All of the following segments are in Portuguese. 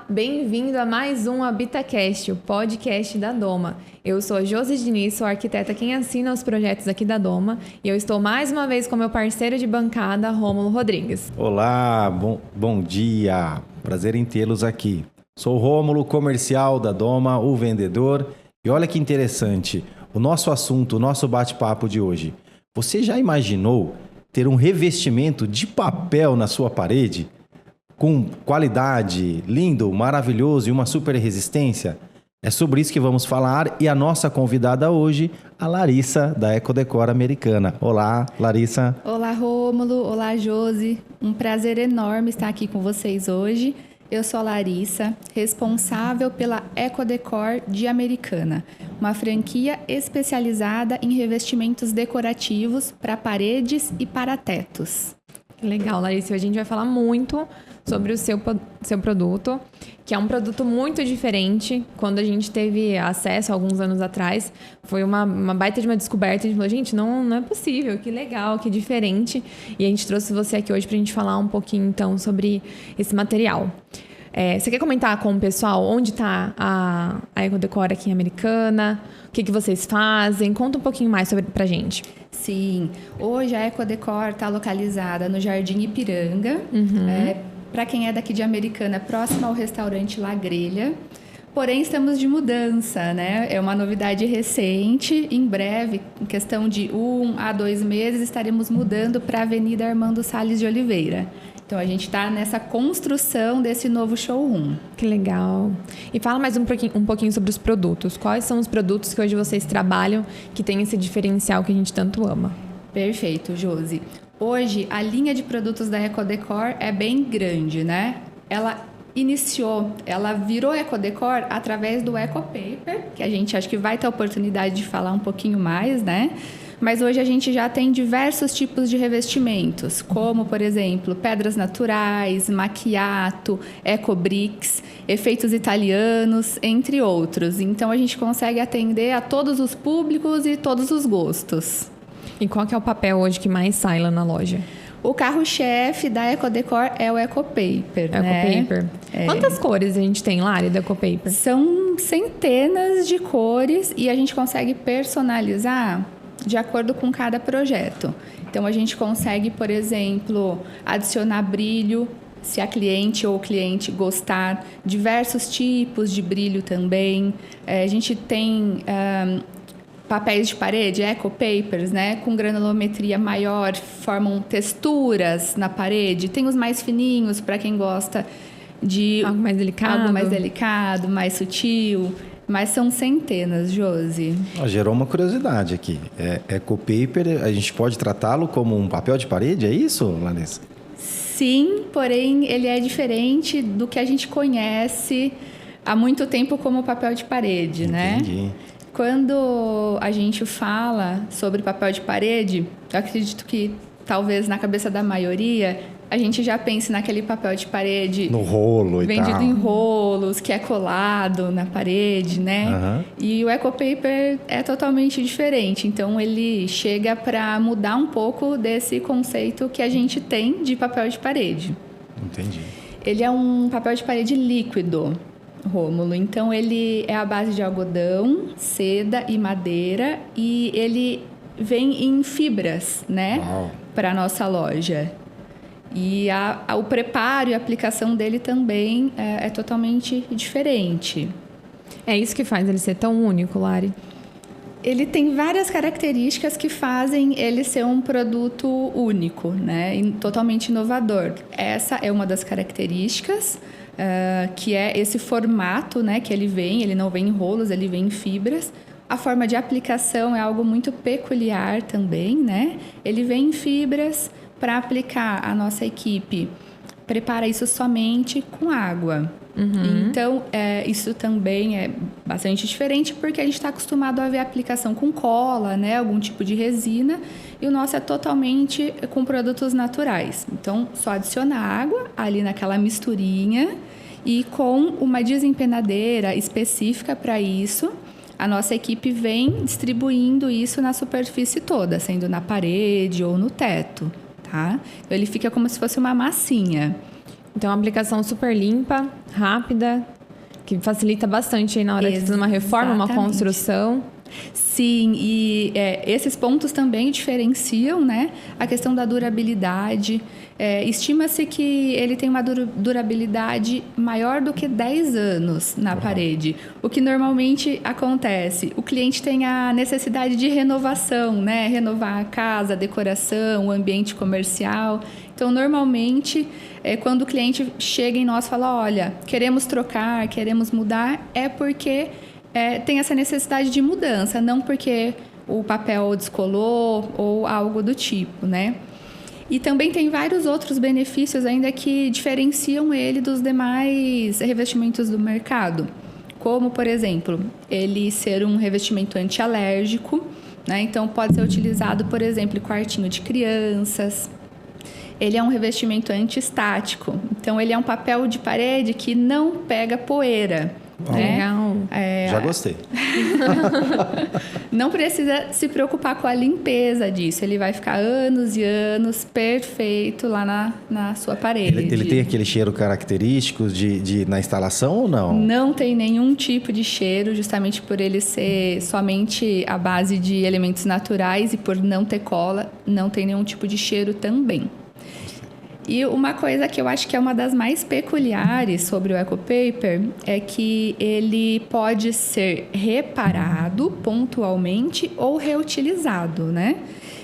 bem-vindo a mais um HabitaCast, o podcast da Doma. Eu sou a Josi Diniz, sou a arquiteta quem assina os projetos aqui da Doma e eu estou mais uma vez com meu parceiro de bancada, Rômulo Rodrigues. Olá, bom dia, prazer em tê-los aqui. Sou o Rômulo, comercial da Doma, o vendedor. E olha que interessante, o nosso assunto, o nosso bate-papo de hoje. Você já imaginou ter um revestimento de papel na sua parede? Com qualidade, lindo, maravilhoso e uma super resistência? É sobre isso que vamos falar e a nossa convidada hoje, a Larissa, da Ecodecor Americana. Olá, Larissa. Olá, Rômulo. Olá, Josi. Um prazer enorme estar aqui com vocês hoje. Eu sou a Larissa, responsável pela Ecodecor de Americana, uma franquia especializada em revestimentos decorativos para paredes e para tetos. Legal, Larissa. Hoje a gente vai falar muito sobre o seu produto, que é um produto muito diferente. Quando a gente teve acesso alguns anos atrás, foi uma baita de uma descoberta. A gente falou, gente, não é possível, que legal, que diferente. E a gente trouxe você aqui hoje pra gente falar um pouquinho, então, sobre esse material. Você quer comentar com o pessoal onde está a Ecodecor aqui em Americana? O que vocês fazem? Conta um pouquinho mais pra gente. Sim, hoje a Ecodecor está localizada no Jardim Ipiranga. Para quem é daqui de Americana, próximo ao restaurante La Grelha. Porém, estamos de mudança, né? É uma novidade recente. Em breve, em questão de 1 a 2 meses, estaremos mudando para a Avenida Armando Salles de Oliveira. Então, a gente está nessa construção desse novo showroom. Que legal. E fala mais um pouquinho sobre os produtos. Quais são os produtos que hoje vocês trabalham que tem esse diferencial que a gente tanto ama? Perfeito, Josi. Hoje, a linha de produtos da Ecodecor é bem grande, né? Ela virou Ecodecor através do EcoPaper, que a gente acho que vai ter a oportunidade de falar um pouquinho mais, né? Mas hoje a gente já tem diversos tipos de revestimentos, como, por exemplo, pedras naturais, macchiato, ecobricks, efeitos italianos, entre outros. Então, a gente consegue atender a todos os públicos e todos os gostos. E qual que é o papel hoje que mais sai lá na loja? O carro-chefe da Ecodecor é o EcoPaper, né? EcoPaper. Quantas cores a gente tem lá, do EcoPaper? São centenas de cores e a gente consegue personalizar de acordo com cada projeto. Então, a gente consegue, por exemplo, adicionar brilho, se a cliente ou o cliente gostar, diversos tipos de brilho também. A gente tem papéis de parede, EcoPapers, né, com granulometria maior, formam texturas na parede. Tem os mais fininhos, para quem gosta de algo mais delicado, mais sutil. Mas são centenas, Josi. Gerou uma curiosidade aqui. EcoPaper, a gente pode tratá-lo como um papel de parede, é isso, Larissa? Sim, porém ele é diferente do que a gente conhece há muito tempo como papel de parede, Entendi. né? Quando a gente fala sobre papel de parede, eu acredito que talvez na cabeça da maioria a gente já pense naquele papel de parede no rolo e tal, vendido em rolos, que é colado na parede, né? E o EcoPaper é totalmente diferente. Então, ele chega para mudar um pouco desse conceito que a gente tem de papel de parede. Entendi. Ele é um papel de parede líquido, Rômulo. Então, ele é à base de algodão, seda e madeira. E ele vem em fibras, né? Para a nossa loja. E o preparo e a aplicação dele também é totalmente diferente. É isso que faz ele ser tão único, Lari? Ele tem várias características que fazem ele ser um produto único, né? E totalmente inovador. Essa é uma das características, que é esse formato, né? Que ele não vem em rolos, ele vem em fibras. A forma de aplicação é algo muito peculiar também, né? Ele vem em fibras. Para aplicar, a nossa equipe prepara isso somente com água. Então, isso também é bastante diferente porque a gente está acostumado a ver a aplicação com cola, né? Algum tipo de resina. E o nosso é totalmente com produtos naturais. Então, só adiciona água ali naquela misturinha e com uma desempenadeira específica para isso, a nossa equipe vem distribuindo isso na superfície toda, sendo na parede ou no teto. Tá? Então, ele fica como se fosse uma massinha. Então, é uma aplicação super limpa, rápida, que facilita bastante aí na hora de fazer uma reforma, uma construção. Sim, e esses pontos também diferenciam, né, a questão da durabilidade. Estima-se que ele tem uma durabilidade maior do que 10 anos na parede. O que normalmente acontece? O cliente tem a necessidade de renovação, né? Renovar a casa, a decoração, o ambiente comercial. Então, normalmente, quando o cliente chega em nós e fala, olha, queremos trocar, queremos mudar, é porque tem essa necessidade de mudança, não porque o papel descolou ou algo do tipo, né? E também tem vários outros benefícios ainda que diferenciam ele dos demais revestimentos do mercado. Como, por exemplo, ele ser um revestimento antialérgico, né? Então, pode ser utilizado, por exemplo, em quartinho de crianças. Ele é um revestimento antiestático. Então, ele é um papel de parede que não pega poeira. Legal. Já gostei. Não precisa se preocupar com a limpeza disso. Ele vai ficar anos e anos perfeito lá na sua parede. Ele tem aquele cheiro característico na instalação ou não? Não tem nenhum tipo de cheiro, justamente por ele ser somente à base de elementos naturais e por não ter cola, não tem nenhum tipo de cheiro também. E uma coisa que eu acho que é uma das mais peculiares sobre o EcoPaper é que ele pode ser reparado pontualmente ou reutilizado, né?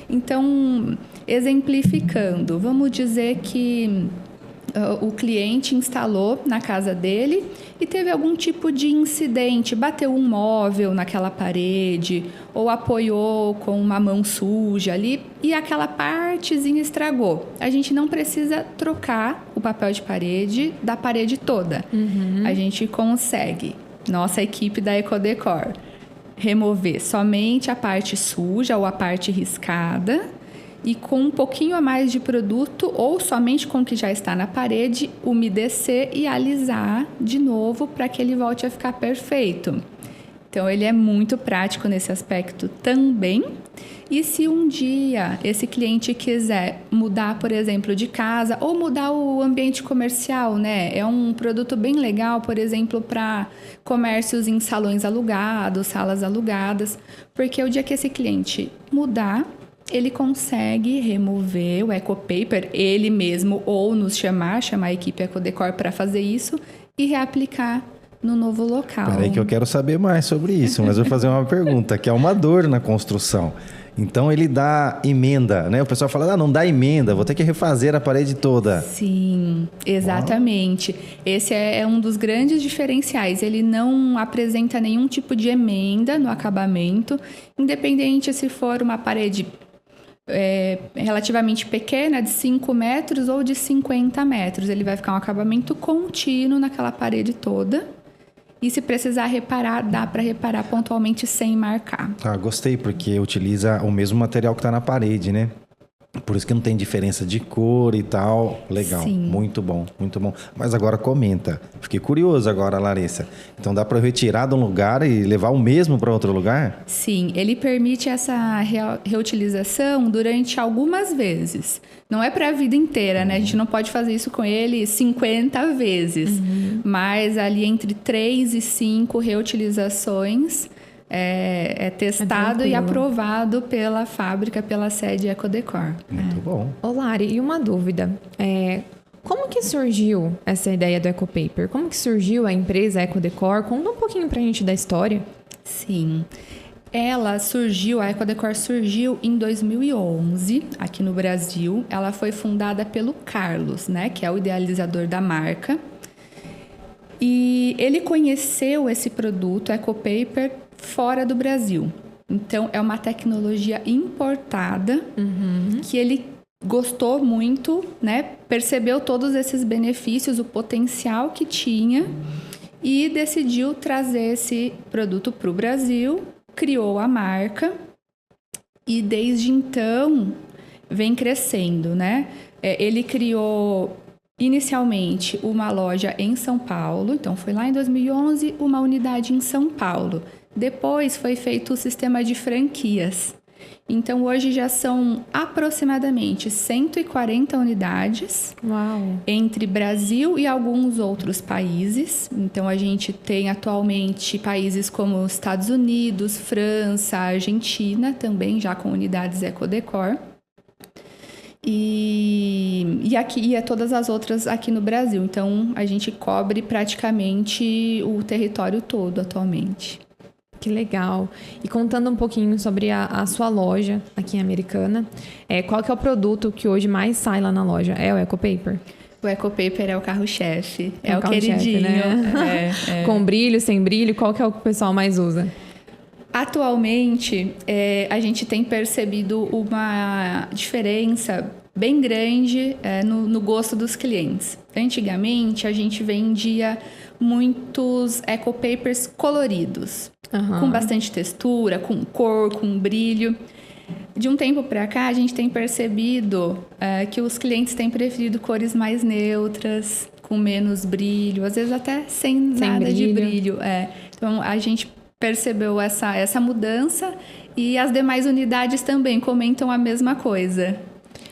Então, exemplificando, vamos dizer que o cliente instalou na casa dele e teve algum tipo de incidente, bateu um móvel naquela parede ou apoiou com uma mão suja ali e aquela partezinha estragou. A gente não precisa trocar o papel de parede da parede toda. A gente consegue, nossa equipe da Ecodecor, remover somente a parte suja ou a parte riscada e com um pouquinho a mais de produto ou somente com o que já está na parede, umedecer e alisar de novo para que ele volte a ficar perfeito. Então, ele é muito prático nesse aspecto também. E se um dia esse cliente quiser mudar, por exemplo, de casa ou mudar o ambiente comercial, né? É um produto bem legal, por exemplo, para comércios em salões alugados, salas alugadas, porque o dia que esse cliente mudar, ele consegue remover o EcoPaper, ele mesmo, ou nos chamar a equipe Ecodecor para fazer isso e reaplicar no novo local. Peraí que eu quero saber mais sobre isso, mas eu vou fazer uma pergunta, que é uma dor na construção. Então, ele dá emenda, né? O pessoal fala, não dá emenda, vou ter que refazer a parede toda. Sim, exatamente. Esse é um dos grandes diferenciais. Ele não apresenta nenhum tipo de emenda no acabamento, independente se for uma parede relativamente pequena, de 5 metros ou de 50 metros. Ele vai ficar um acabamento contínuo naquela parede toda. E se precisar reparar, dá para reparar pontualmente sem marcar. Gostei, porque utiliza o mesmo material que está na parede, né? Por isso que não tem diferença de cor e tal. Legal, Sim. Muito bom, muito bom. Mas agora comenta. Fiquei curioso agora, Larissa. Então dá para retirar de um lugar e levar o mesmo para outro lugar? Sim, ele permite essa reutilização durante algumas vezes. Não é para a vida inteira, né? A gente não pode fazer isso com ele 50 vezes. Mas ali entre 3 e 5 reutilizações é testado e aprovado pela fábrica, pela sede Ecodecor. Muito bom. Ô, Lari, e uma dúvida. Como que surgiu essa ideia do EcoPaper? Como que surgiu a empresa Ecodecor? Conta um pouquinho pra gente da história. Sim. A Ecodecor surgiu em 2011, aqui no Brasil. Ela foi fundada pelo Carlos, né, que é o idealizador da marca. E ele conheceu esse produto, EcoPaper, fora do Brasil. Então, é uma tecnologia importada que ele gostou muito, né? Percebeu todos esses benefícios, o potencial que tinha e decidiu trazer esse produto para o Brasil, criou a marca e desde então vem crescendo, né? Ele criou inicialmente uma loja em São Paulo, então foi lá em 2011 uma unidade em São Paulo. Depois foi feito o sistema de franquias. Então, hoje já são aproximadamente 140 unidades. Uau! Entre Brasil e alguns outros países. Então, a gente tem atualmente países como Estados Unidos, França, Argentina, também já com unidades Ecodecor. E todas as outras aqui no Brasil. Então, a gente cobre praticamente o território todo atualmente. Que legal. E contando um pouquinho sobre a sua loja aqui em Americana, qual que é o produto que hoje mais sai lá na loja? É o EcoPaper? O EcoPaper é o carro-chefe, é o queridinho. Né? Com brilho, sem brilho, qual que é o que o pessoal mais usa? Atualmente, a gente tem percebido uma diferença bem grande no gosto dos clientes. Antigamente, a gente vendia muitos EcoPapers coloridos, com bastante textura, com cor, com brilho. De um tempo para cá, a gente tem percebido que os clientes têm preferido cores mais neutras, com menos brilho, às vezes até sem nada brilho. De brilho. Então, a gente percebeu essa mudança e as demais unidades também comentam a mesma coisa.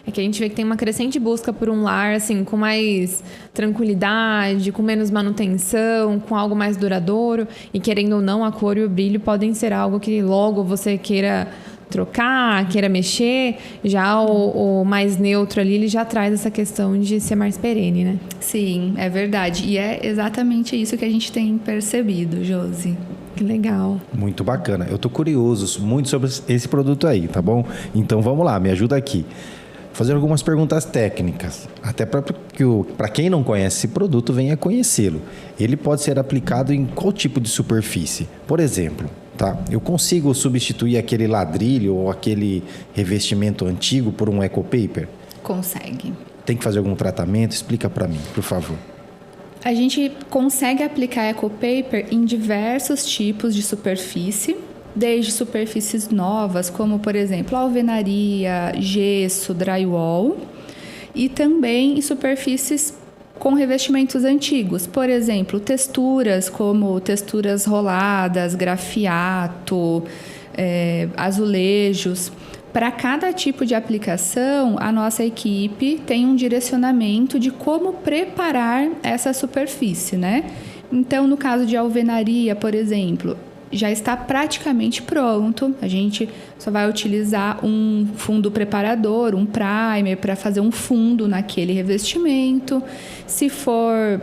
É que a gente vê que tem uma crescente busca por um lar, assim, com mais tranquilidade, com menos manutenção, com algo mais duradouro. E querendo ou não, a cor e o brilho podem ser algo que logo você queira trocar, queira mexer. Já o mais neutro ali, ele já traz essa questão de ser mais perene, né? Sim, é verdade. E é exatamente isso que a gente tem percebido, Josi. Que legal. Muito bacana. Eu tô curioso muito sobre esse produto aí, tá bom? Então vamos lá, me ajuda aqui. Fazer algumas perguntas técnicas, até para quem não conhece esse produto, venha conhecê-lo. Ele pode ser aplicado em qual tipo de superfície? Por exemplo, tá? Eu consigo substituir aquele ladrilho ou aquele revestimento antigo por um EcoPaper? Consegue. Tem que fazer algum tratamento? Explica para mim, por favor. A gente consegue aplicar EcoPaper em diversos tipos de superfície, desde superfícies novas, como, por exemplo, alvenaria, gesso, drywall, e também em superfícies com revestimentos antigos, por exemplo, texturas como texturas roladas, grafiato, azulejos. Para cada tipo de aplicação, a nossa equipe tem um direcionamento de como preparar essa superfície, né? Então, no caso de alvenaria, por exemplo, já está praticamente pronto. A gente só vai utilizar um fundo preparador, um primer, para fazer um fundo naquele revestimento. Se for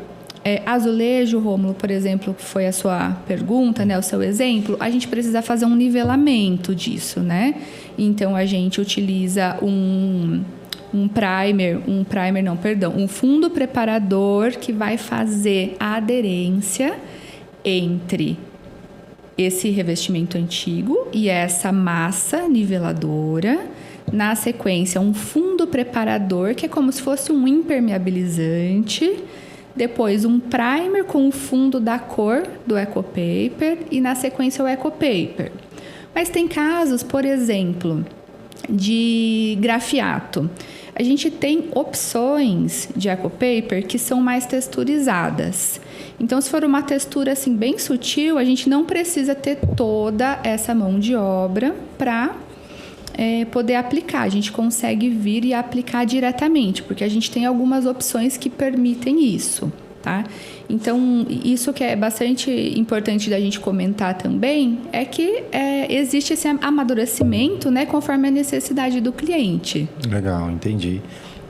azulejo, Rômulo, por exemplo, que foi a sua pergunta, né, o seu exemplo, a gente precisa fazer um nivelamento disso, né? Então, a gente utiliza um fundo preparador que vai fazer a aderência entre esse revestimento antigo e essa massa niveladora. Na sequência, um fundo preparador, que é como se fosse um impermeabilizante. Depois, um primer com o fundo da cor do EcoPaper. E, na sequência, o EcoPaper. Mas tem casos, por exemplo, de grafiato. A gente tem opções de EcoPaper que são mais texturizadas. Então, se for uma textura assim, bem sutil, a gente não precisa ter toda essa mão de obra para poder aplicar. A gente consegue vir e aplicar diretamente, porque a gente tem algumas opções que permitem isso, tá? Então, isso que é bastante importante da gente comentar também é que existe esse amadurecimento, né, conforme a necessidade do cliente. Legal, entendi.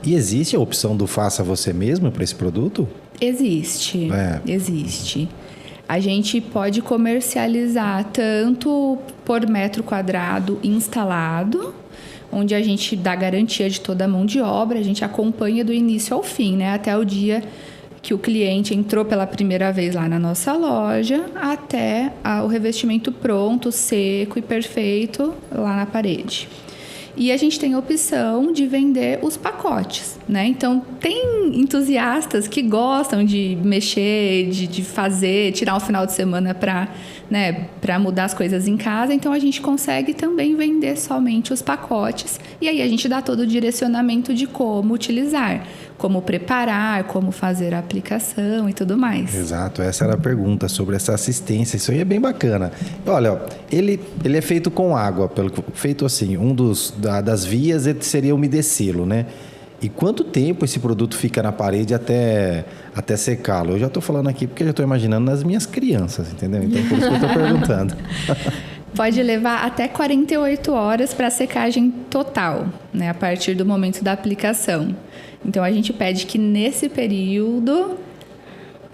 E existe a opção do faça você mesmo para esse produto? Existe. A gente pode comercializar tanto por metro quadrado instalado, onde a gente dá garantia de toda a mão de obra, a gente acompanha do início ao fim, né? Até o dia que o cliente entrou pela primeira vez lá na nossa loja, até o revestimento pronto, seco e perfeito lá na parede. E a gente tem a opção de vender os pacotes, né? Então, tem entusiastas que gostam de mexer, de fazer, tirar um final de semana para mudar as coisas em casa. Então, a gente consegue também vender somente os pacotes. E aí, a gente dá todo o direcionamento de como utilizar. como preparar, como fazer a aplicação e tudo mais. Exato, essa era a pergunta sobre essa assistência. Isso aí é bem bacana. Olha, ó, ele é feito com água, feito assim, das vias seria umedecê-lo, né? E quanto tempo esse produto fica na parede até secá-lo? Eu já estou falando aqui porque eu já estou imaginando nas minhas crianças, entendeu? Então, por isso que eu estou perguntando. Pode levar até 48 horas para a secagem total, né? A partir do momento da aplicação. Então, a gente pede que nesse período...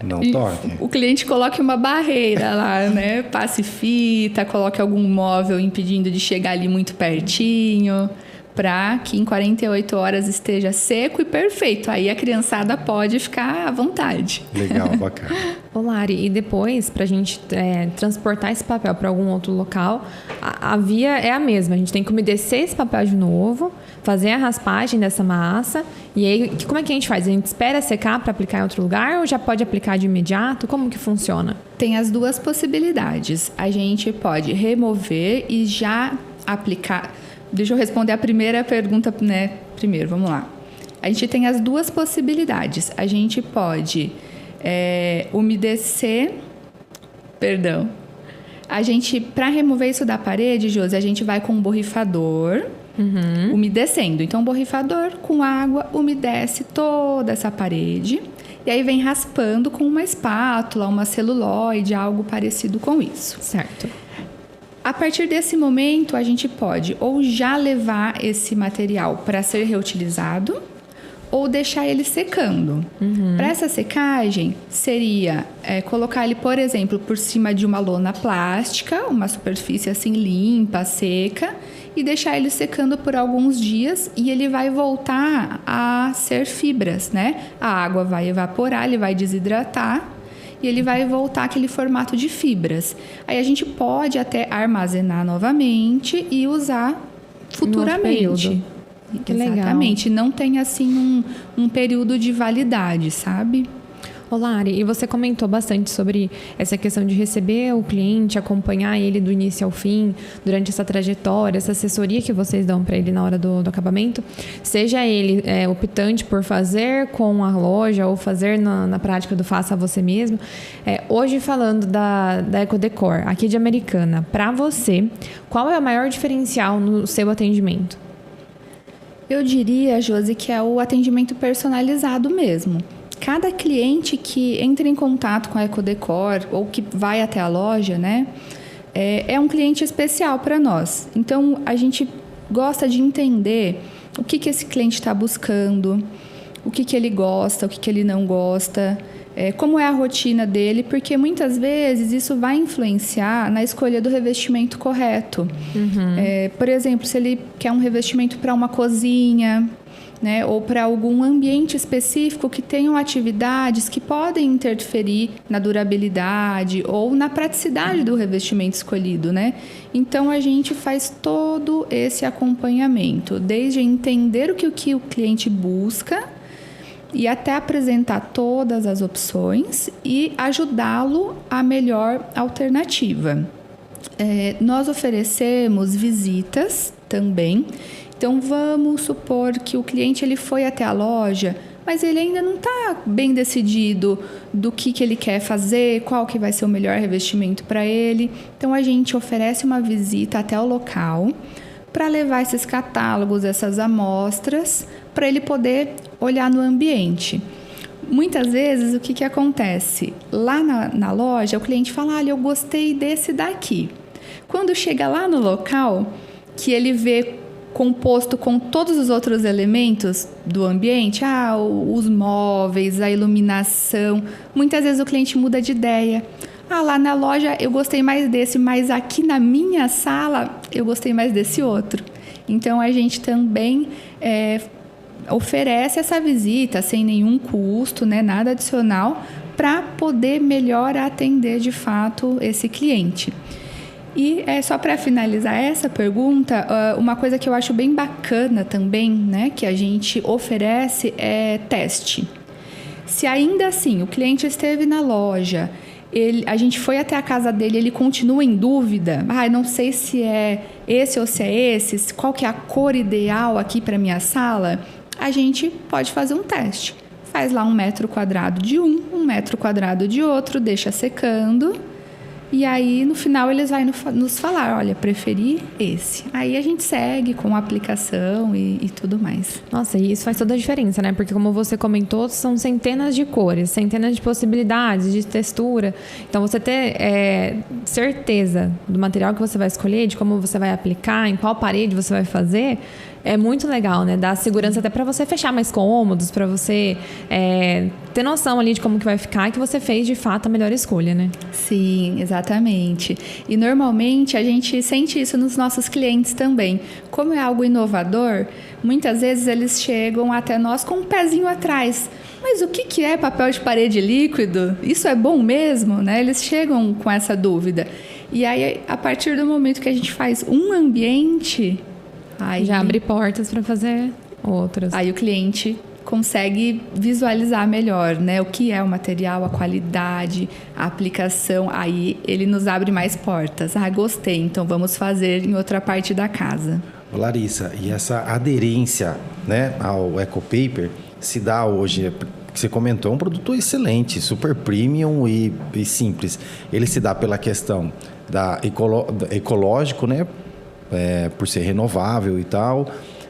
Não toque. O cliente coloque uma barreira lá, né? Passe fita, coloque algum móvel impedindo de chegar ali muito pertinho, para que em 48 horas esteja seco e perfeito. Aí a criançada pode ficar à vontade. Legal, bacana. Ô Lari, e depois, para a gente transportar esse papel para algum outro local, a via é a mesma. A gente tem que umedecer esse papel de novo, fazer a raspagem dessa massa. E aí, como é que a gente faz? A gente espera secar para aplicar em outro lugar ou já pode aplicar de imediato? Como que funciona? Tem as duas possibilidades. A gente pode remover e já aplicar... Deixa eu responder a primeira pergunta, né? Primeiro, vamos lá. A gente tem as duas possibilidades. A gente pode umedecer... Perdão. Para remover isso da parede, Josi, a gente vai com um borrifador umedecendo. Então, o borrifador com água umedece toda essa parede. E aí vem raspando com uma espátula, uma celulóide, algo parecido com isso. Certo. A partir desse momento, a gente pode ou já levar esse material para ser reutilizado ou deixar ele secando. Para essa secagem, seria colocar ele, por exemplo, por cima de uma lona plástica, uma superfície assim limpa, seca, e deixar ele secando por alguns dias e ele vai voltar a ser fibras, né? A água vai evaporar, ele vai desidratar. E ele vai voltar àquele formato de fibras. Aí a gente pode até armazenar novamente e usar futuramente. Que legal. Exatamente. Não tem assim um período de validade, sabe? Ô Lari, e você comentou bastante sobre essa questão de receber o cliente, acompanhar ele do início ao fim, durante essa trajetória, essa assessoria que vocês dão para ele na hora do acabamento, seja ele optante por fazer com a loja ou fazer na prática do faça você mesmo. Hoje, falando da Ecodecor, aqui de Americana, para você, qual é o maior diferencial no seu atendimento? Eu diria, Josi, que é o atendimento personalizado mesmo. Cada cliente que entra em contato com a Ecodecor ou que vai até a loja, né, é um cliente especial para nós. Então, a gente gosta de entender o que esse cliente está buscando, o que ele gosta, o que ele não gosta, como é a rotina dele, porque muitas vezes isso vai influenciar na escolha do revestimento correto. Por exemplo, se ele quer um revestimento para uma cozinha, né, ou para algum ambiente específico que tenham atividades que podem interferir na durabilidade ou na praticidade do revestimento escolhido, né? Então, a gente faz todo esse acompanhamento, desde entender o que o cliente busca e até apresentar todas as opções e ajudá-lo à melhor alternativa. Nós oferecemos visitas também. Então, vamos supor que o cliente ele foi até a loja, mas ele ainda não está bem decidido do que ele quer fazer, qual que vai ser o melhor revestimento para ele. Então, a gente oferece uma visita até o local para levar esses catálogos, essas amostras, para ele poder olhar no ambiente. Muitas vezes, o que acontece? Lá na loja, o cliente fala, olha, eu gostei desse daqui. Quando chega lá no local, que ele vê composto com todos os outros elementos do ambiente, os móveis, a iluminação, muitas vezes o cliente muda de ideia. Lá na loja eu gostei mais desse, mas aqui na minha sala eu gostei mais desse outro. Então, a gente também oferece essa visita sem nenhum custo, né, nada adicional, para poder melhor atender de fato esse cliente. E só para finalizar essa pergunta, uma coisa que eu acho bem bacana também, né, que a gente oferece é teste. Se ainda assim o cliente esteve na loja, a gente foi até a casa dele, ele continua em dúvida, não sei se é esse ou se é esse, qual que é a cor ideal aqui para minha sala, a gente pode fazer um teste. Faz lá 1 metro quadrado de um, 1 metro quadrado de outro, deixa secando. E aí, no final, eles vão nos falar, olha, preferi esse. Aí a gente segue com a aplicação e tudo mais. Nossa, e isso faz toda a diferença, né? Porque como você comentou, são centenas de cores, centenas de possibilidades, de textura. Então, você ter certeza do material que você vai escolher, de como você vai aplicar, em qual parede você vai fazer, é muito legal, né? Dá segurança até para você fechar mais cômodos, para você ter noção ali de como que vai ficar e que você fez, de fato, a melhor escolha, né? Sim, exatamente. E normalmente a gente sente isso nos nossos clientes também. Como é algo inovador, muitas vezes eles chegam até nós com um pezinho atrás. Mas o que é papel de parede líquido? Isso é bom mesmo? Né? Eles chegam com essa dúvida. E aí, a partir do momento que a gente faz um ambiente... Aí, já abre portas para fazer outras. Aí o cliente consegue visualizar melhor, né? O que é o material, a qualidade, a aplicação. Aí ele nos abre mais portas. Ah, gostei, então vamos fazer em outra parte da casa. Larissa, e essa aderência, né, ao EcoPaper se dá hoje... que você comentou, é um produto excelente, super premium e simples. Ele se dá pela questão da ecológico, né? Por ser renovável e tal,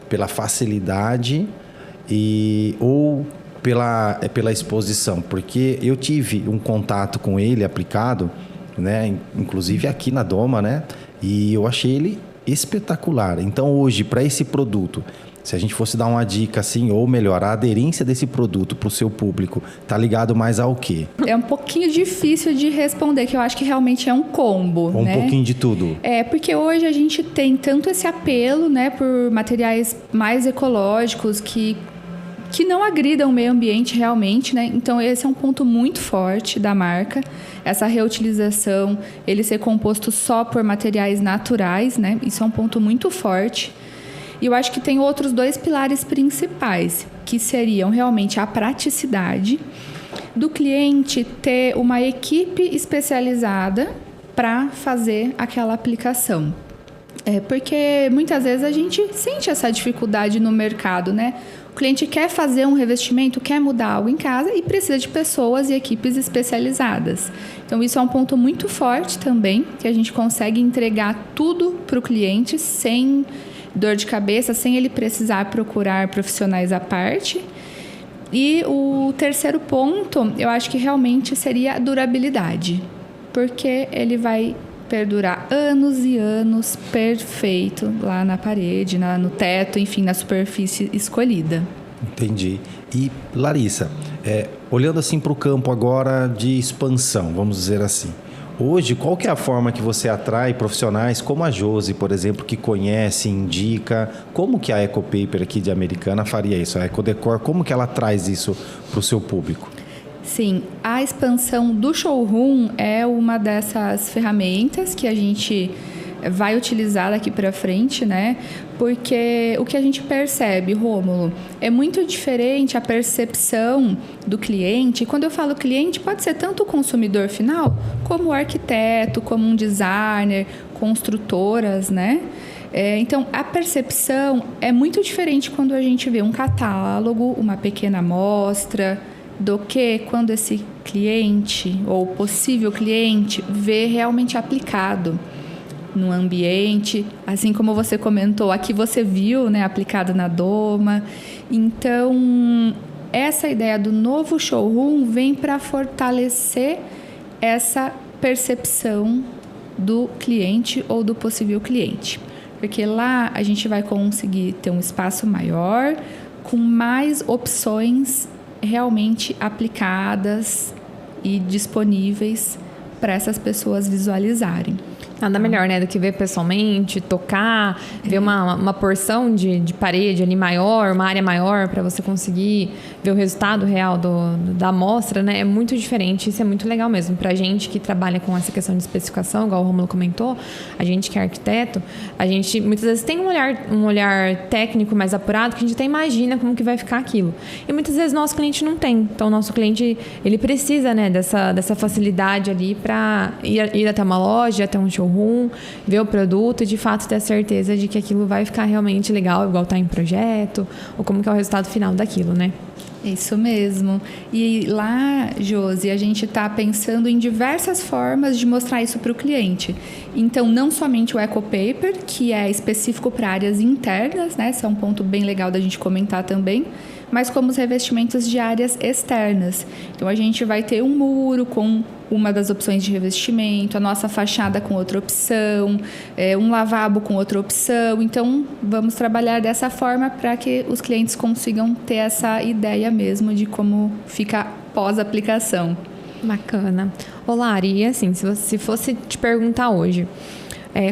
pela facilidade ou pela exposição, porque eu tive um contato com ele aplicado, né, inclusive aqui na Doma, né, e eu achei ele espetacular. Então hoje, para esse produto, se a gente fosse dar uma dica assim, ou melhor, a aderência desse produto para o seu público, tá ligado mais ao quê? É um pouquinho difícil de responder, que eu acho que realmente é um combo, um pouquinho de tudo. Porque hoje a gente tem tanto esse apelo, né, por materiais mais ecológicos que não agridam o meio ambiente realmente, né? Então esse é um ponto muito forte da marca, essa reutilização, ele ser composto só por materiais naturais, né? Isso é um ponto muito forte. E eu acho que tem outros 2 pilares principais, que seriam realmente a praticidade do cliente ter uma equipe especializada para fazer aquela aplicação. Porque muitas vezes a gente sente essa dificuldade no mercado, né? O cliente quer fazer um revestimento, quer mudar algo em casa e precisa de pessoas e equipes especializadas. Então, isso é um ponto muito forte também, que a gente consegue entregar tudo para o cliente sem dor de cabeça, sem ele precisar procurar profissionais à parte. E o terceiro ponto, eu acho que realmente seria a durabilidade, porque ele vai perdurar anos e anos perfeito lá na parede, no teto, enfim, na superfície escolhida. Entendi. E, Larissa, olhando assim para o campo agora de expansão, vamos dizer assim, hoje, qual que é a forma que você atrai profissionais como a Josi, por exemplo, que conhece, indica? Como que a EcoPaper aqui de Americana faria isso? A EcoDecor, como que ela traz isso para o seu público? Sim, a expansão do showroom é uma dessas ferramentas que a gente vai utilizar daqui para frente, né? Porque o que a gente percebe, Rômulo, é muito diferente a percepção do cliente. Quando eu falo cliente, pode ser tanto o consumidor final, como o arquiteto, como um designer, construtoras, né? Então, a percepção é muito diferente quando a gente vê um catálogo, uma pequena amostra, do que quando esse cliente ou possível cliente vê realmente aplicado no ambiente, assim como você comentou, aqui você viu, né, aplicado na Doma. Então, essa ideia do novo showroom vem para fortalecer essa percepção do cliente ou do possível cliente. Porque lá a gente vai conseguir ter um espaço maior, com mais opções realmente aplicadas e disponíveis para essas pessoas visualizarem. Nada melhor, né, do que ver pessoalmente, tocar, ver uma porção de parede ali maior, uma área maior para você conseguir ver o resultado real da amostra, né? É muito diferente, isso é muito legal mesmo. Pra gente que trabalha com essa questão de especificação, igual o Rômulo comentou, a gente que é arquiteto, a gente muitas vezes tem um olhar técnico mais apurado que a gente até imagina como que vai ficar aquilo. E muitas vezes nosso cliente não tem. Então, o nosso cliente, ele precisa, né, dessa facilidade ali para ir até uma loja, até um show showroom, ver o produto e de fato ter a certeza de que aquilo vai ficar realmente legal, igual tá em projeto, ou como que é o resultado final daquilo, né? Isso mesmo. E lá, Josi, a gente está pensando em diversas formas de mostrar isso para o cliente. Então, não somente o EcoPaper, que é específico para áreas internas, né? Esse é um ponto bem legal da gente comentar também, mas como os revestimentos de áreas externas. Então, a gente vai ter um muro com uma das opções de revestimento, a nossa fachada com outra opção, um lavabo com outra opção. Então, vamos trabalhar dessa forma para que os clientes consigam ter essa ideia mesmo de como fica pós-aplicação. Bacana. Ô Lari, e assim, se fosse te perguntar hoje,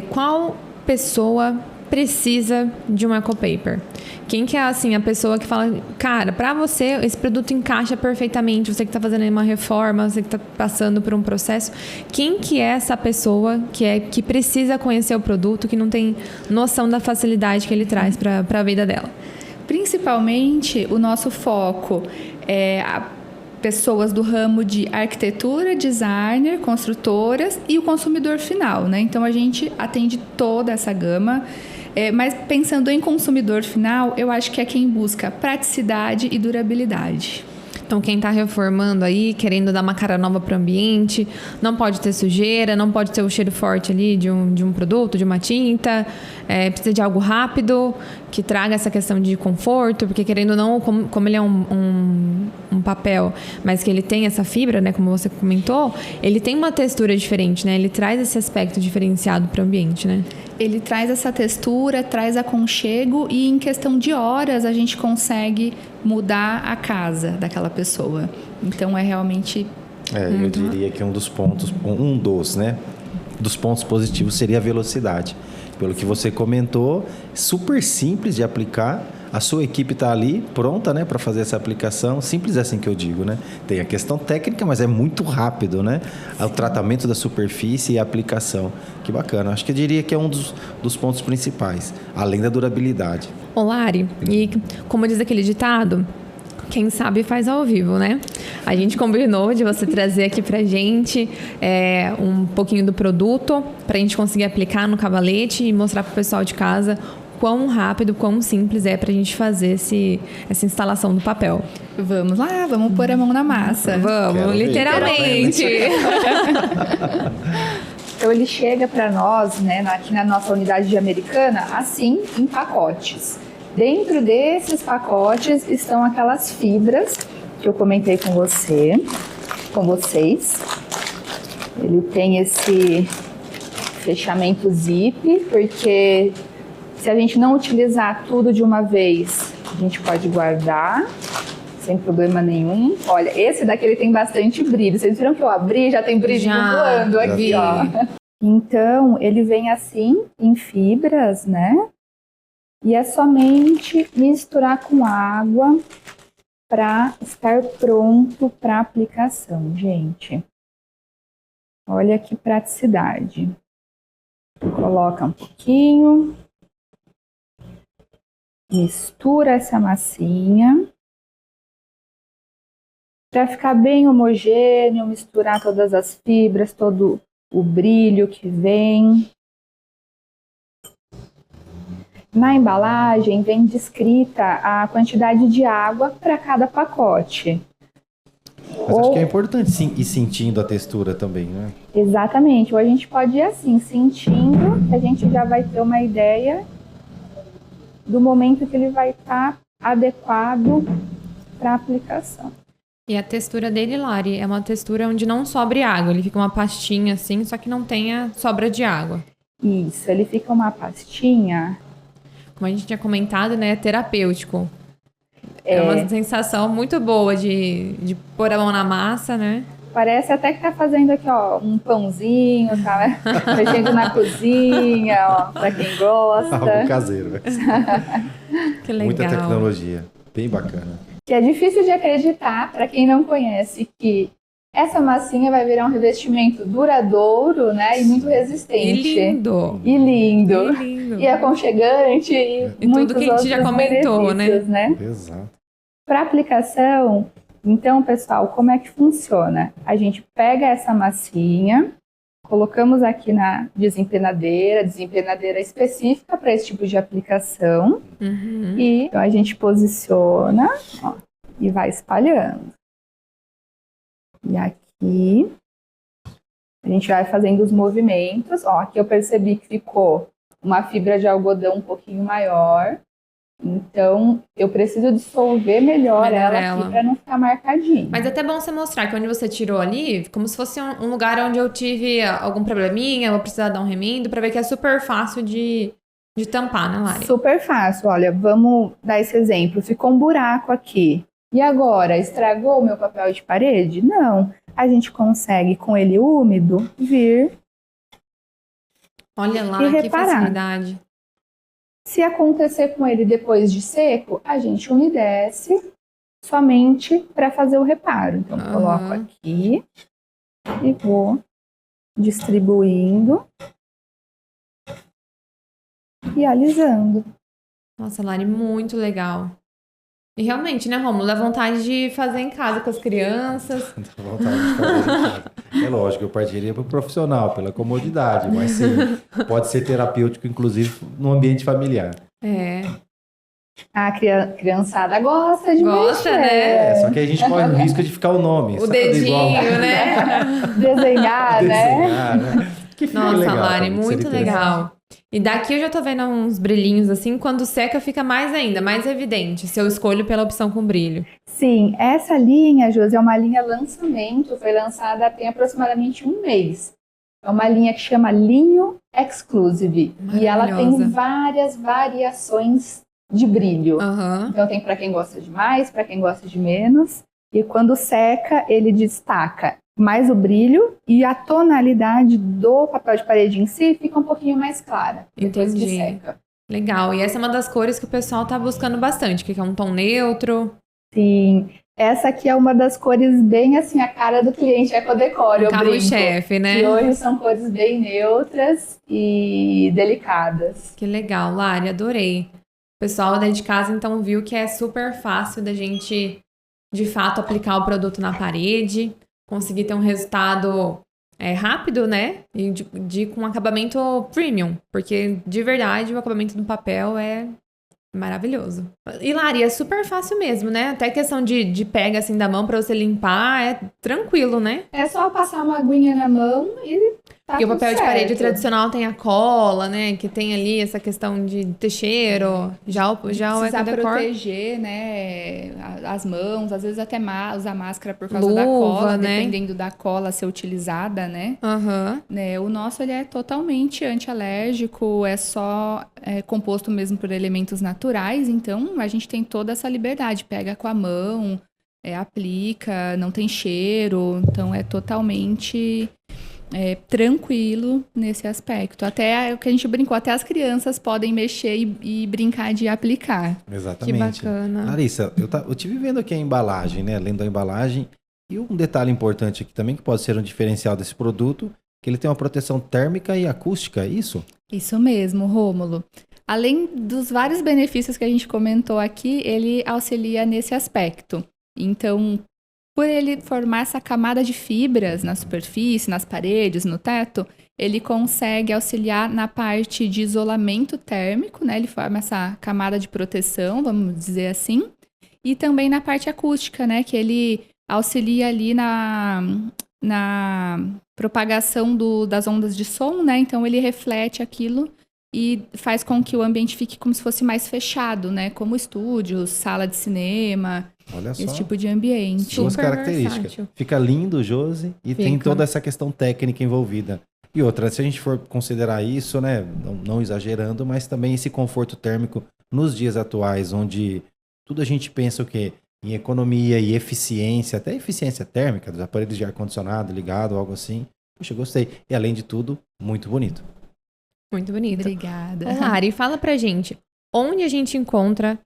qual pessoa precisa de um EcoPaper? Quem que é, assim, a pessoa que fala, cara, pra você esse produto encaixa perfeitamente, você que tá fazendo uma reforma, você que tá passando por um processo, quem que é essa pessoa que precisa conhecer o produto, que não tem noção da facilidade que ele traz para a vida dela? Principalmente, o nosso foco é pessoas do ramo de arquitetura, designer, construtoras e o consumidor final, né? Então, a gente atende toda essa gama. Mas pensando em consumidor final, eu acho que é quem busca praticidade e durabilidade. Então, quem está reformando aí, querendo dar uma cara nova para o ambiente, não pode ter sujeira, não pode ter o cheiro forte ali de um produto, de uma tinta, precisa de algo rápido, que traga essa questão de conforto, porque querendo ou não, como ele é um papel, mas que ele tem essa fibra, né, como você comentou, ele tem uma textura diferente, né? Ele traz esse aspecto diferenciado para o ambiente, né? Ele traz essa textura, traz aconchego e em questão de horas a gente consegue mudar a casa daquela pessoa. Então é realmente... Eu diria que um dos pontos positivos seria a velocidade. Pelo que você comentou, super simples de aplicar. A sua equipe está ali pronta, né, para fazer essa aplicação. Simples assim que eu digo, né? Tem a questão técnica, mas é muito rápido, né? O tratamento da superfície e a aplicação. Que bacana. Acho que eu diria que é um dos pontos principais, além da durabilidade. Ô Lari, e como diz aquele ditado, quem sabe faz ao vivo, né? A gente combinou de você trazer aqui pra gente um pouquinho do produto, pra gente conseguir aplicar no cavalete e mostrar pro pessoal de casa quão rápido, quão simples é pra gente fazer essa instalação do papel. Vamos lá, vamos pôr a mão na massa. Vamos, literalmente. Então, ele chega para nós, né, aqui na nossa unidade de Americana, assim, em pacotes. Dentro desses pacotes estão aquelas fibras que eu comentei com vocês. Ele tem esse fechamento zip, porque se a gente não utilizar tudo de uma vez, a gente pode guardar sem problema nenhum. Olha, esse daqui ele tem bastante brilho. Vocês viram que eu abri? Já tem brilho voando aqui, ó. Então, ele vem assim, em fibras, né? E é somente misturar com água para estar pronto para aplicação, gente. Olha que praticidade. Coloca um pouquinho. Mistura essa massinha. Para ficar bem homogêneo, misturar todas as fibras, todo o brilho que vem. Na embalagem vem descrita a quantidade de água para cada pacote. Mas acho que é importante ir sentindo a textura também, né? Exatamente. Ou a gente pode ir assim, sentindo, que a gente já vai ter uma ideia do momento que ele vai estar adequado para a aplicação. E a textura dele, Lari, é uma textura onde não sobre água. Ele fica uma pastinha assim, só que não tenha sobra de água. Isso, ele fica uma pastinha. Como a gente tinha comentado, né? É terapêutico. É uma sensação muito boa de pôr a mão na massa, né? Parece até que tá fazendo aqui, ó, um pãozinho, tá? Mexendo na cozinha, ó, pra quem gosta. Algo caseiro. Que legal. Muita tecnologia. Bem bacana. Que é difícil de acreditar, para quem não conhece, que essa massinha vai virar um revestimento duradouro, né? E muito resistente. E lindo. E lindo. E lindo. E aconchegante. E tudo que a gente já comentou, né? Exato. Para aplicação, então, pessoal, como é que funciona? A gente pega essa massinha, colocamos aqui na desempenadeira específica para esse tipo de aplicação. E então, a gente posiciona, ó, e vai espalhando. E aqui a gente vai fazendo os movimentos. Ó, aqui eu percebi que ficou uma fibra de algodão um pouquinho maior. Então, eu preciso dissolver melhor ela aqui para não ficar marcadinha. Mas é até bom você mostrar que onde você tirou ali, como se fosse um lugar onde eu tive algum probleminha, vou precisar dar um remendo, para ver que é super fácil de tampar, né, Lari? Super fácil. Olha, vamos dar esse exemplo. Ficou um buraco aqui. E agora, estragou o meu papel de parede? Não. A gente consegue, com ele úmido, vir Olha lá, e que reparar. facilidade. Se acontecer com ele depois de seco, a gente umedece somente para fazer o reparo. Então, coloco aqui e vou distribuindo e alisando. Nossa, Lari, muito legal. E realmente, né, Rômulo, dá vontade de fazer em casa com as crianças. Dá vontade de fazer em casa. É lógico, eu partiria para o profissional, pela comodidade, mas sim, pode ser terapêutico, inclusive, no ambiente familiar. É. A criançada gosta de Gosta, mexer. né? Só que a gente corre o risco de ficar o nome. O sabe? dedinho, Igual... né? Desenhar, né? Desenhar, né? Que fica Nossa, legal, Lari, também, muito seria legal. E daqui eu já tô vendo uns brilhinhos assim, quando seca fica mais ainda, mais evidente, se eu escolho pela opção com brilho. Sim, essa linha, Josi, é uma linha lançamento, foi lançada tem aproximadamente um mês. É uma linha que chama Linho Exclusive. E ela tem várias variações de brilho. Então tem para quem gosta de mais, para quem gosta de menos. E quando seca, ele destaca mais o brilho e a tonalidade do papel de parede em si fica um pouquinho mais clara depois que seca. Legal. E essa é uma das cores que o pessoal tá buscando bastante, que é um tom neutro. Sim. Essa aqui é uma das cores bem assim, a cara do cliente Ecodecor, eu brinco. Carro-chefe, né? E hoje são cores bem neutras e delicadas. Que legal, Lari, adorei. O pessoal daí de casa, então, viu que é super fácil da gente, de fato, aplicar o produto na parede, conseguir ter um resultado rápido, né? E com acabamento premium, porque, de verdade, o acabamento do papel é maravilhoso. E, Lari, é super fácil mesmo, né? Até questão de pega assim da mão pra você limpar, é tranquilo, né? É só passar uma aguinha na mão e tá Porque o tudo papel de certo. parede tradicional tem a cola, né? Que tem ali essa questão de ter cheiro. Já o Precisar Ecodecor... proteger, né, as mãos, às vezes até usar máscara por causa Luva, da cola, né? dependendo da cola ser utilizada, né? Né, o nosso ele é totalmente antialérgico, é só composto mesmo por elementos naturais, então a gente tem toda essa liberdade, pega com a mão, aplica, não tem cheiro, então é totalmente tranquilo nesse aspecto. Até o que a gente brincou, até as crianças podem mexer e brincar de aplicar. Exatamente. Que bacana. Larissa, eu tive vendo aqui a embalagem, né? Lendo a embalagem. E um detalhe importante aqui também, que pode ser um diferencial desse produto, que ele tem uma proteção térmica e acústica, é isso? Isso mesmo, Rômulo. Além dos vários benefícios que a gente comentou aqui, ele auxilia nesse aspecto. Então, por ele formar essa camada de fibras na superfície, nas paredes, no teto, ele consegue auxiliar na parte de isolamento térmico, né? Ele forma essa camada de proteção, vamos dizer assim. E também na parte acústica, né? Que ele auxilia ali na propagação das ondas de som, né? Então, ele reflete aquilo e faz com que o ambiente fique como se fosse mais fechado, né? Como estúdios, sala de cinema, Olha só. esse tipo de ambiente. Duas Super características. versátil. Fica lindo, Josi, e tem Fica. toda essa questão técnica envolvida. E outra, se a gente for considerar isso, né, não exagerando, mas também esse conforto térmico nos dias atuais, onde tudo a gente pensa o quê? Em economia e eficiência, até eficiência térmica, dos aparelhos de ar-condicionado ligado, algo assim. Poxa, gostei. E além de tudo, muito bonito. Muito bonito. Obrigada. Ô, Lari, fala pra gente, onde a gente encontra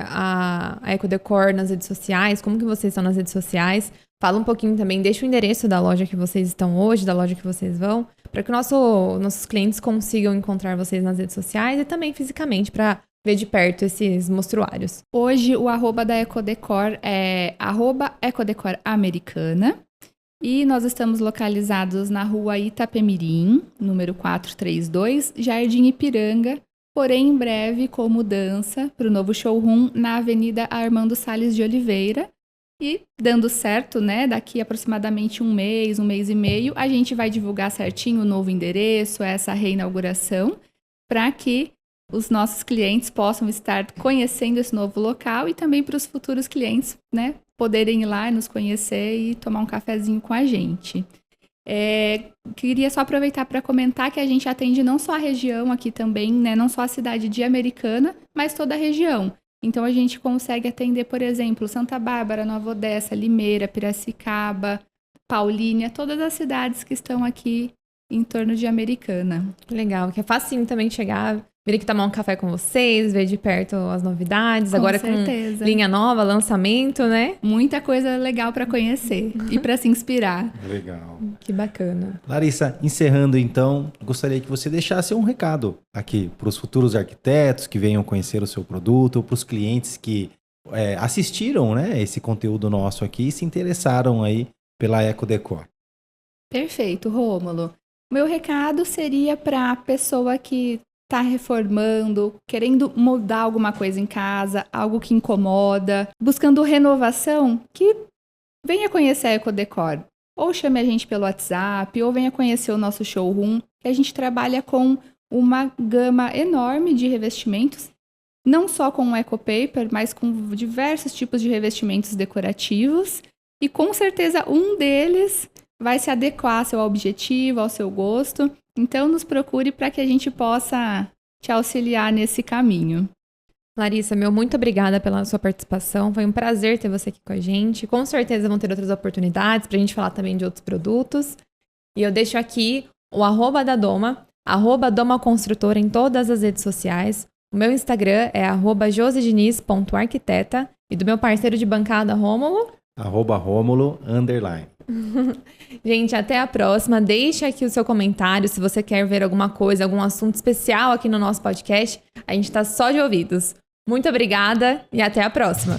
a Ecodecor nas redes sociais? Como que vocês estão nas redes sociais? Fala um pouquinho também, deixa o endereço da loja que vocês estão hoje, da loja que vocês vão, para que nossos clientes consigam encontrar vocês nas redes sociais e também fisicamente para ver de perto esses mostruários. Hoje o @da Ecodecor é @ecodecoramericana. E nós estamos localizados na rua Itapemirim, número 432, Jardim Ipiranga, porém em breve com mudança para o novo showroom na Avenida Armando Salles de Oliveira. E dando certo, né, daqui aproximadamente um mês e meio, a gente vai divulgar certinho o novo endereço, essa reinauguração, para que os nossos clientes possam estar conhecendo esse novo local e também para os futuros clientes, né, poderem ir lá nos conhecer e tomar um cafezinho com a gente. Queria só aproveitar para comentar que a gente atende não só a região aqui também, né, não só a cidade de Americana, mas toda a região. Então, a gente consegue atender, por exemplo, Santa Bárbara, Nova Odessa, Limeira, Piracicaba, Paulínia, todas as cidades que estão aqui em torno de Americana. Legal, que é facinho também chegar, vir aqui tomar um café com vocês, ver de perto as novidades. Agora certeza. Com linha nova, lançamento, né? Muita coisa legal para conhecer e para se inspirar. Legal. Que bacana. Larissa, encerrando então, gostaria que você deixasse um recado aqui para os futuros arquitetos que venham conhecer o seu produto, para os clientes que assistiram, né, esse conteúdo nosso aqui e se interessaram aí pela Ecodecor. Perfeito, Rômulo. Meu recado seria para a pessoa que está reformando, querendo mudar alguma coisa em casa, algo que incomoda, buscando renovação, que venha conhecer a Ecodecor. Ou chame a gente pelo WhatsApp, ou venha conhecer o nosso showroom, que a gente trabalha com uma gama enorme de revestimentos, não só com o EcoPaper, mas com diversos tipos de revestimentos decorativos, e com certeza um deles vai se adequar ao seu objetivo, ao seu gosto. Então, nos procure para que a gente possa te auxiliar nesse caminho. Larissa, muito obrigada pela sua participação. Foi um prazer ter você aqui com a gente. Com certeza vão ter outras oportunidades para a gente falar também de outros produtos. E eu deixo aqui o @ da Doma, @Doma Construtora em todas as redes sociais. O meu Instagram é @josediniz.arquiteta e do meu parceiro de bancada, Rômulo. @Rômulo_. Gente, até a próxima. Deixa aqui o seu comentário se você quer ver alguma coisa, algum assunto especial aqui no nosso podcast. A gente tá só de ouvidos. Muito obrigada e até a próxima.